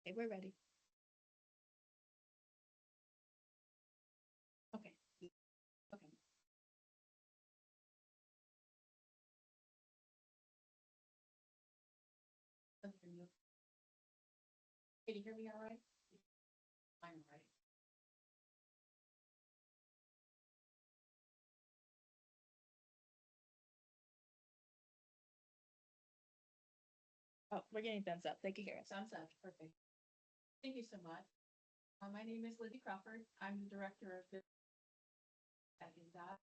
Okay, we're ready. Okay. Okay. Can you hear me all right? I'm all right. Oh, we're getting thumbs up. They can hear us. Thumbs up. Perfect. Thank you so much. My name is Libby Crawford. I'm the director of business at Indot.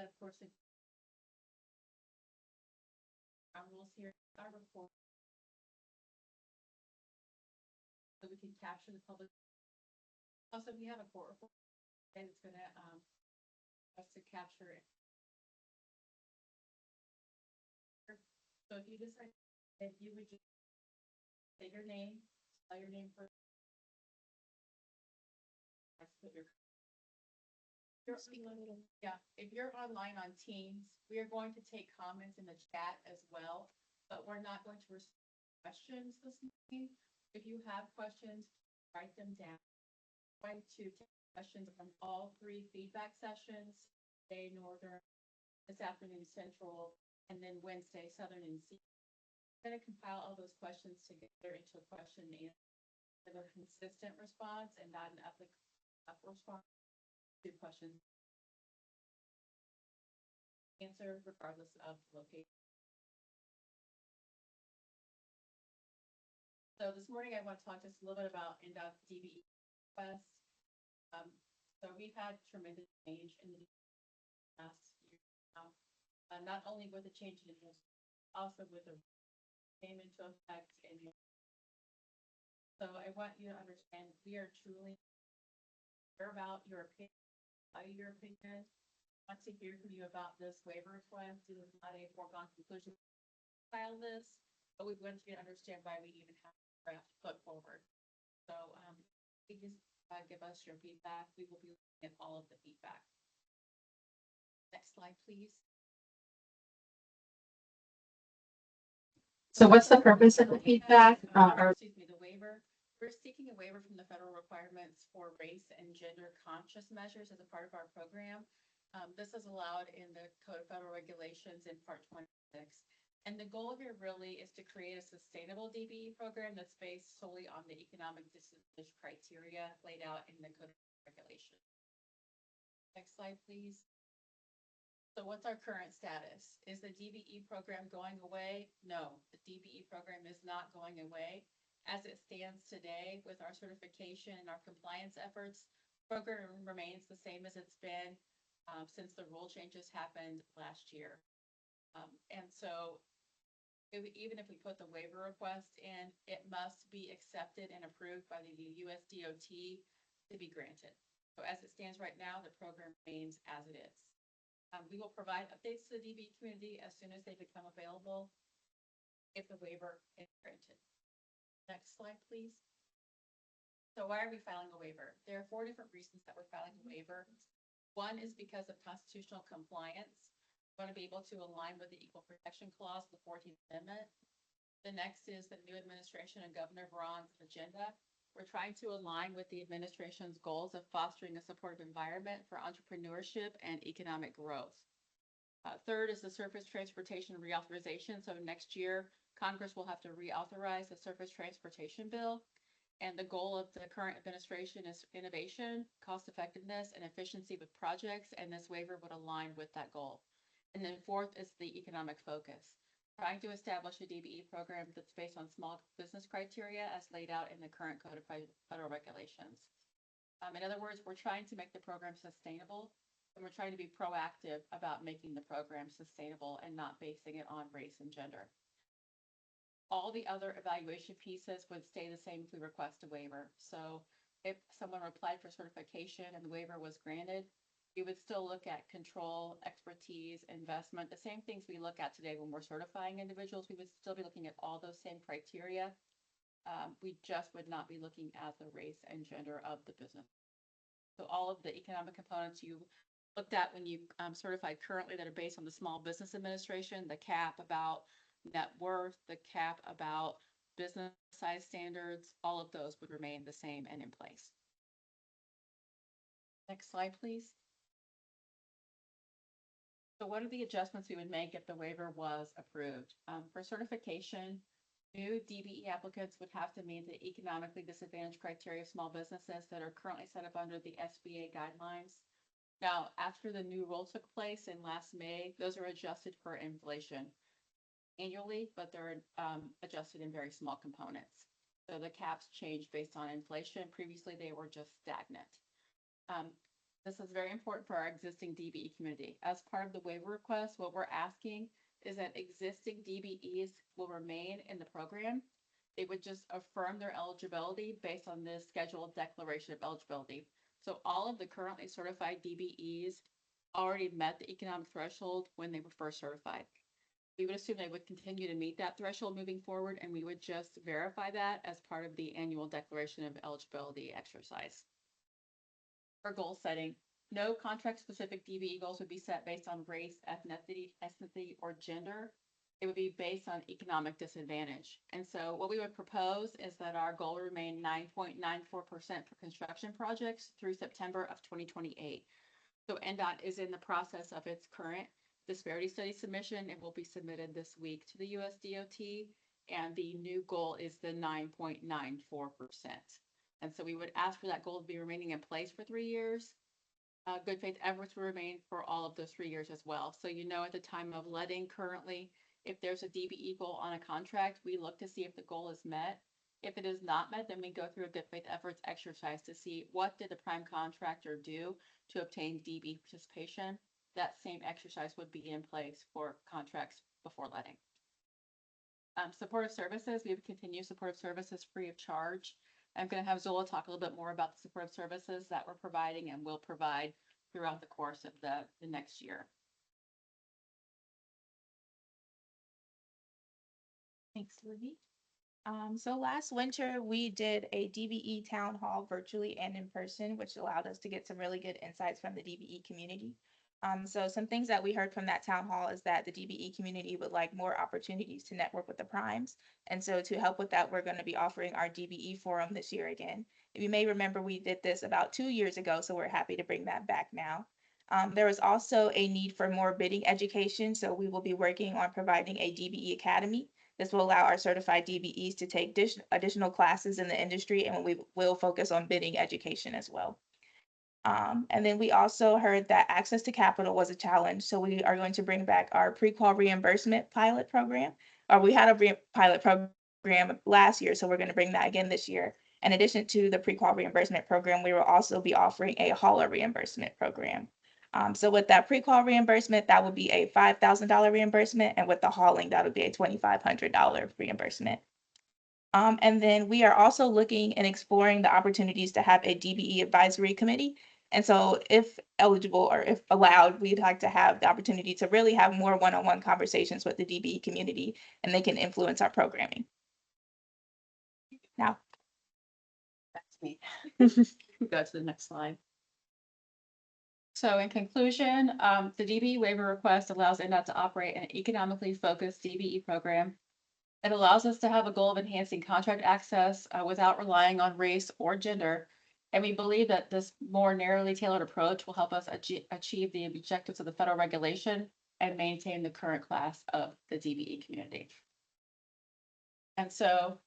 And of course, our rules here, our report, so we can capture the public. Also, we have a court report, and it's gonna us to capture it. So if you decide, if you would just say your name, spell your name first. Put your yeah, if you're online on Teams, we are going to take comments in the chat as well, but we're not going to receive questions this morning. If you have questions, write them down. I'm going to take questions from all three feedback sessions, today Northern, this afternoon Central, and then Wednesday Southern and C. I'm going to compile all those questions together into a question and have a consistent response and not an applicable response to questions. Answer regardless of location. So this morning I want to talk just a little bit about Indot's DBE request. So we've had tremendous change in the last year now, not only with the change in the also with the came into effect in. So I want you to understand we are truly care about your opinion, value your opinion. I want to hear from you about this waiver request. It is not a foregone conclusion. File this, but we want you to understand why we even have a draft put forward. So please give us your feedback. We will be looking at all of the feedback. Next slide, please. So what's the purpose of the feedback, or excuse me, the waiver? We're seeking a waiver from the federal requirements for race and gender conscious measures as a part of our program. This is allowed in the Code of Federal Regulations in Part 26. And the goal here really is to create a sustainable DBE program that's based solely on the economic disadvantage criteria laid out in the Code of Regulations. Next slide, please. So what's our current status? Is the DBE program going away? No, the DBE program is not going away. As it stands today with our certification and our compliance efforts, program remains the same as it's been since the rule changes happened last year. And so even if we put the waiver request in, it must be accepted and approved by the US DOT to be granted. So as it stands right now, the program remains as it is. We will provide updates to the DBE community as soon as they become available if the waiver is granted. Next slide, please. So why are we filing a waiver? There are 4 different reasons that we're filing a waiver. One is because of constitutional compliance. We want to be able to align with the Equal Protection Clause of the 14th Amendment. The next is the new administration and Governor Braun's agenda. We're trying to align with the administration's goals of fostering a supportive environment for entrepreneurship and economic growth. Third is the surface transportation reauthorization. So next year, Congress will have to reauthorize the surface transportation bill. And the goal of the current administration is innovation, cost effectiveness, and efficiency with projects. And this waiver would align with that goal. And then fourth is the economic focus. Trying to establish a DBE program that's based on small business criteria as laid out in the current Code of Federal Regulations. In other words, we're trying to make the program sustainable, and we're trying to be proactive about making the program sustainable and not basing it on race and gender. All the other evaluation pieces would stay the same if we request a waiver. So if someone applied for certification and the waiver was granted, we would still look at control, expertise, investment, the same things we look at today when we're certifying individuals. We would still be looking at all those same criteria. We just would not be looking at the race and gender of the business. So all of the economic components you looked at when you certified currently that are based on the Small Business Administration, the cap about net worth, the cap about business size standards, all of those would remain the same and in place. Next slide, please. So what are the adjustments we would make if the waiver was approved? For certification, new DBE applicants would have to meet the economically disadvantaged criteria of small businesses that are currently set up under the SBA guidelines. Now, after the new rule took place in last May, those are adjusted for inflation annually, but they're adjusted in very small components. So the caps change based on inflation. Previously, they were just stagnant. This is very important for our existing DBE community. As part of the waiver request, what we're asking is that existing DBEs will remain in the program. They would just affirm their eligibility based on this scheduled declaration of eligibility. So all of the currently certified DBEs already met the economic threshold when they were first certified. We would assume they would continue to meet that threshold moving forward, and we would just verify that as part of the annual declaration of eligibility exercise. For goal setting, no contract-specific DBE goals would be set based on race, ethnicity, or gender. It would be based on economic disadvantage. And so what we would propose is that our goal would remain 9.94% for construction projects through September of 2028. So NDOT is in the process of its current disparity study submission. It will be submitted this week to the USDOT, and the new goal is the 9.94%. And so we would ask for that goal to be remaining in place for 3 years. Good faith efforts will remain for all of those 3 years as well. So, at the time of letting currently, if there's a DBE goal on a contract, we look to see if the goal is met. If it is not met, then we go through a good faith efforts exercise to see what did the prime contractor do to obtain DBE participation. That same exercise would be in place for contracts before letting. Supportive services, we would continue supportive services free of charge. I'm going to have Zola talk a little bit more about the supportive services that we're providing and will provide throughout the course of the next year. Thanks, Libby. So last winter, we did a DBE town hall virtually and in person, which allowed us to get some really good insights from the DBE community. So some things that we heard from that town hall is that the DBE community would like more opportunities to network with the primes. And so to help with that, we're going to be offering our DBE forum this year again. If you may remember, we did this about 2 years ago, so we're happy to bring that back now. There is also a need for more bidding education, so we will be working on providing a DBE academy. This will allow our certified DBEs to take additional classes in the industry, and we will focus on bidding education as well. And then we also heard that access to capital was a challenge. So we are going to bring back our pre-qual reimbursement pilot program. We had a pilot program last year, so we're going to bring that again this year. In addition to the pre-qual reimbursement program, we will also be offering a hauler reimbursement program. So with that pre-qual reimbursement, that would be a $5,000 reimbursement. And with the hauling, that would be a $2,500 reimbursement. And then we are also looking and exploring the opportunities to have a DBE advisory committee. And so if eligible or if allowed, we'd like to have the opportunity to really have more one-on-one conversations with the DBE community, and they can influence our programming. Now, that's me. Go to the next slide. So in conclusion, the DBE waiver request allows NDOT to operate an economically focused DBE program. It allows us to have a goal of enhancing contract access without relying on race or gender. And we believe that this more narrowly tailored approach will help us achieve the objectives of the federal regulation and maintain the current class of the DBE community. And so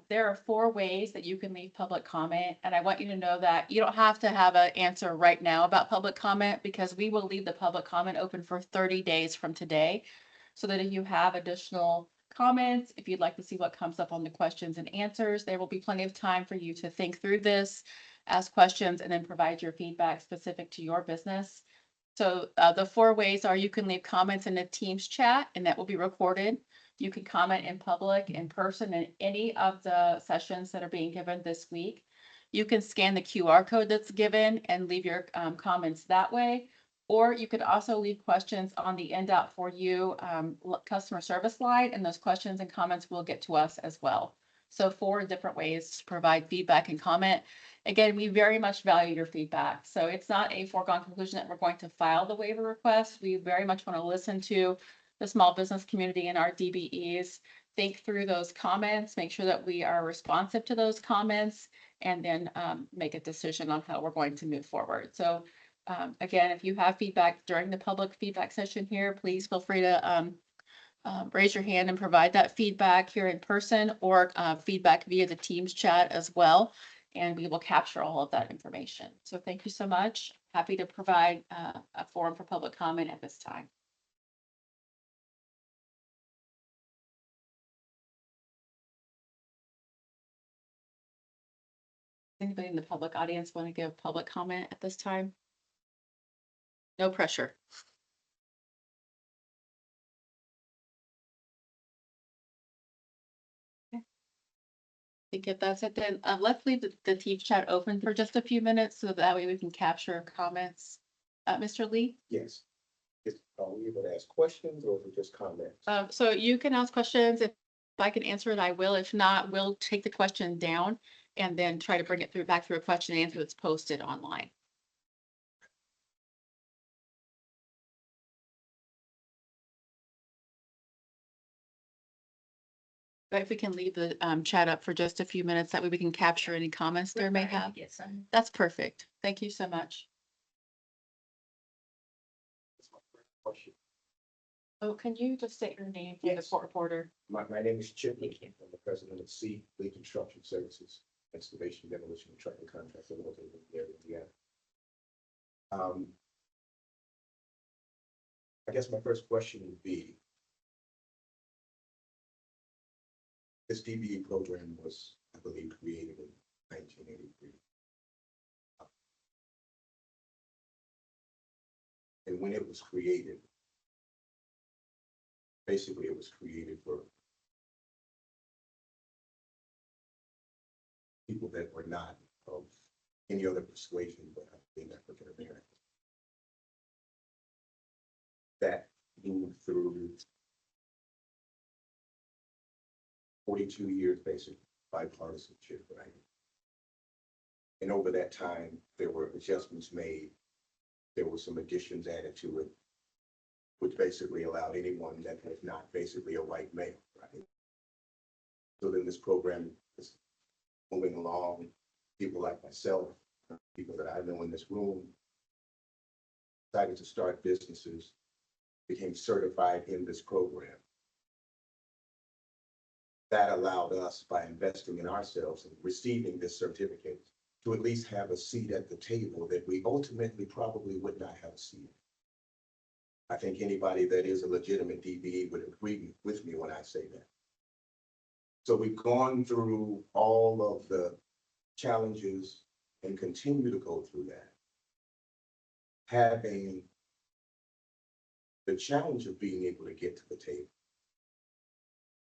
there are 4 ways that you can leave public comment. And I want you to know that you don't have to have an answer right now about public comment, because we will leave the public comment open for 30 days from today, so that if you have additional comments, if you'd like to see what comes up on the questions and answers, there will be plenty of time for you to think through this, ask questions, and then provide your feedback specific to your business. So the 4 ways are: you can leave comments in the Teams chat, and that will be recorded. You can comment in public, in person, in any of the sessions that are being given this week. You can scan the QR code that's given and leave your comments that way. Or you could also leave questions on the NDOT for you customer service line, and those questions and comments will get to us as well. So 4 different ways to provide feedback and comment. Again, we very much value your feedback. So it's not a foregone conclusion that we're going to file the waiver request. We very much want to listen to the small business community and our DBEs think through those comments, make sure that we are responsive to those comments, and then make a decision on how we're going to move forward. So again, if you have feedback during the public feedback session here, please feel free to raise your hand and provide that feedback here in person, or feedback via the Teams chat as well. And we will capture all of that information. So thank you so much. Happy to provide a forum for public comment at this time. Anybody in the public audience want to give public comment at this time? No pressure. I think if that's it, then let's leave the Teams chat open for just a few minutes so that way we can capture comments. Mr. Lee? Yes. Are we able to ask questions or is it just comments? So you can ask questions. If I can answer it, I will. If not, we'll take the question down and then try to bring it back through a question and answer that's posted online. But if we can leave the chat up for just a few minutes, that way we can capture any comments there may have. That's perfect. Thank you so much. That's my first question. Oh, can you just state your name for the Yes. court reporter? My name is Chip. I'm the president of C Lee Construction Services, excavation, demolition, and trucking contractor located in the area of Indiana. I guess my first question would be, this DBE program was, I believe, created in 1983. And when it was created, basically it was created for people that were not of any other persuasion but being African American. That moved through 42 years, basically, bipartisanship, right? And over that time, there were adjustments made. There were some additions added to it, which basically allowed anyone that was not basically a white male, right? So then this program is moving along. People like myself, people that I know in this room, decided to start businesses, became certified in this program. That allowed us, by investing in ourselves and receiving this certificate, to at least have a seat at the table that we ultimately probably would not have a seat. I think anybody that is a legitimate DBE would agree with me when I say that. So we've gone through all of the challenges and continue to go through that. Having the challenge of being able to get to the table.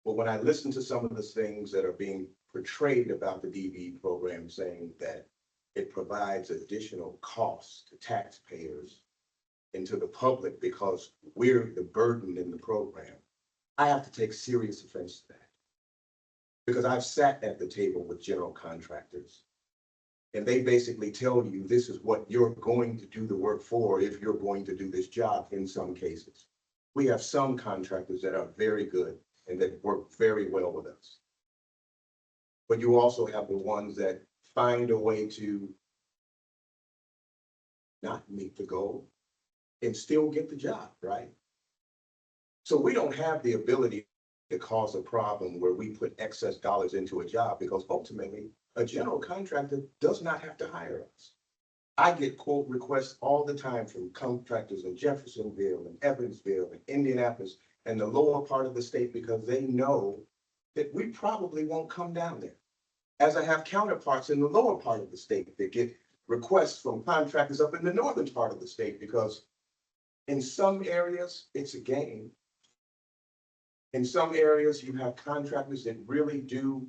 But when I listen to some of the things that are being portrayed about the DBE program, saying that it provides additional costs to taxpayers and to the public because we're the burden in the program, I have to take serious offense to that. Because I've sat at the table with general contractors and they basically tell you this is what you're going to do the work for if you're going to do this job in some cases. We have some contractors that are very good and that work very well with us. But you also have the ones that find a way to not meet the goal and still get the job, right? So we don't have the ability to cause a problem where we put excess dollars into a job because ultimately a general contractor does not have to hire us. I get quote requests all the time from contractors in Jeffersonville and Evansville and Indianapolis and the lower part of the state because they know that we probably won't come down there. As I have counterparts in the lower part of the state that get requests from contractors up in the northern part of the state because in some areas it's a game. In some areas you have contractors that really do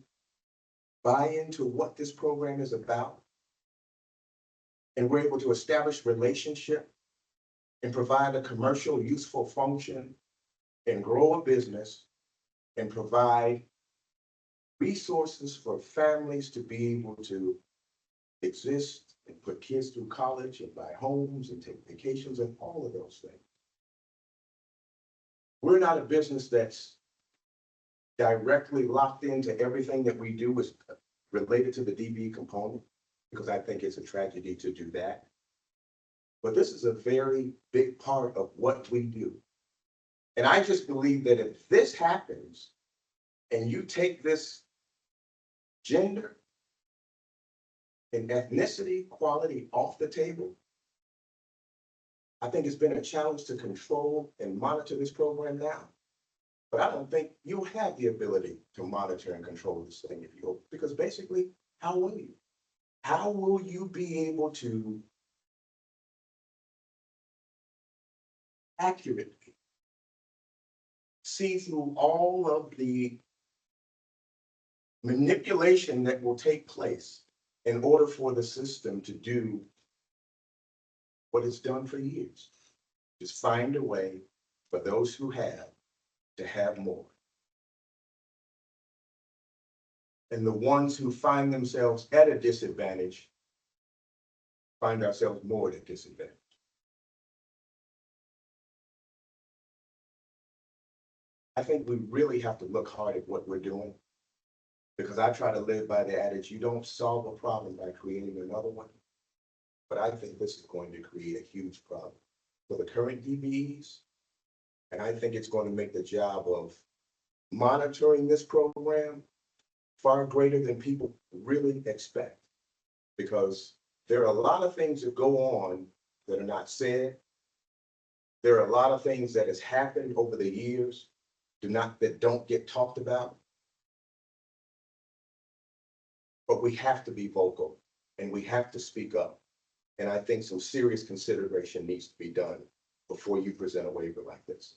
buy into what this program is about. And we're able to establish relationship and provide a commercial useful function and grow a business and provide resources for families to be able to exist and put kids through college and buy homes and take vacations and all of those things. We're not a business that's directly locked into everything that we do is related to the DBE component, because I think it's a tragedy to do that. But this is a very big part of what we do. And I just believe that if this happens and you take this gender and ethnicity quality off the table, I think it's been a challenge to control and monitor this program now. But I don't think you have the ability to monitor and control this thing if you, because basically, how will you? How will you be able to accurately see through all of the manipulation that will take place in order for the system to do what it's done for years? Just find a way for those who have to have more. And the ones who find themselves at a disadvantage find ourselves more at a disadvantage. I think we really have to look hard at what we're doing, because I try to live by the adage, you don't solve a problem by creating another one. But I think this is going to create a huge problem for the current DBEs. And I think it's going to make the job of monitoring this program far greater than people really expect. Because there are a lot of things that go on that are not said. There are a lot of things that has happened over the years that don't get talked about. But we have to be vocal and we have to speak up. And I think some serious consideration needs to be done before you present a waiver like this.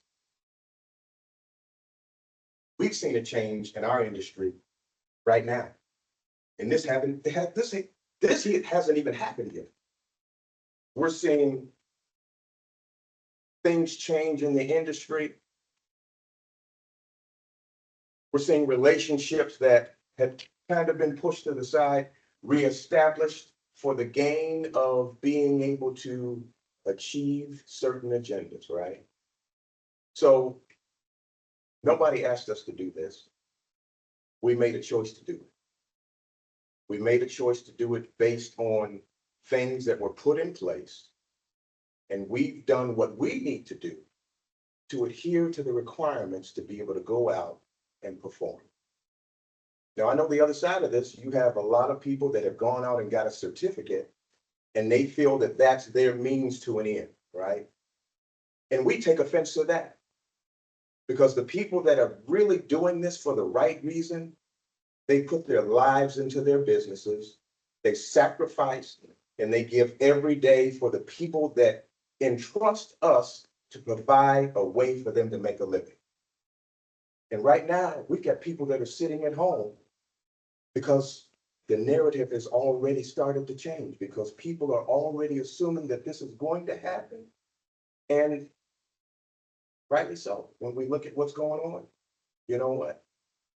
We've seen a change in our industry right now. And this hasn't even happened yet. We're seeing things change in the industry. We're seeing relationships that had kind of been pushed to the side, reestablished for the gain of being able to achieve certain agendas, right? So nobody asked us to do this. We made a choice to do it. We made a choice to do it based on things that were put in place. And we've done what we need to do to adhere to the requirements to be able to go out and perform. Now, I know the other side of this, you have a lot of people that have gone out and got a certificate and they feel that that's their means to an end, right? And we take offense to that, because the people that are really doing this for the right reason, they put their lives into their businesses, they sacrifice, and they give every day for the people that entrust us to provide a way for them to make a living. And right now, we've got people that are sitting at home because the narrative has already started to change, because people are already assuming that this is going to happen. And rightly so, when we look at what's going on, you know what?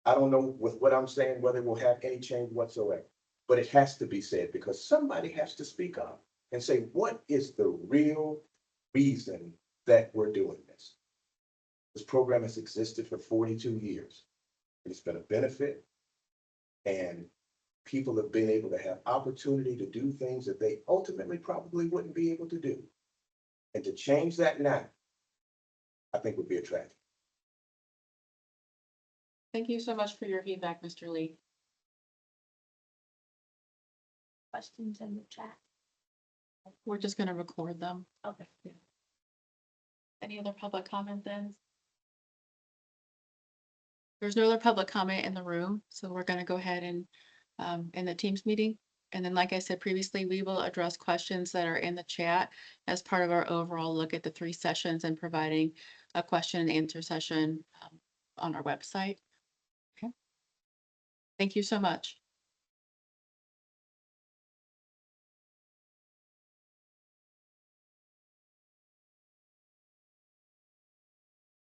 I don't know with what I'm saying whether we'll have any change whatsoever, but it has to be said, because somebody has to speak up and say, what is the real reason that we're doing this? This program has existed for 42 years. It's been a benefit, and people have been able to have opportunity to do things that they ultimately probably wouldn't be able to do. And to change that now, I think would be a tragedy. Thank you so much for your feedback, Mr. Lee. Questions in the chat? We're just going to record them. Okay. Any other public comment then? There's no other public comment in the room, so we're going to go ahead and in the Teams meeting. And then, like I said previously, we will address questions that are in the chat as part of our overall look at the 3 sessions and providing a question and answer session on our website. Okay. Thank you so much.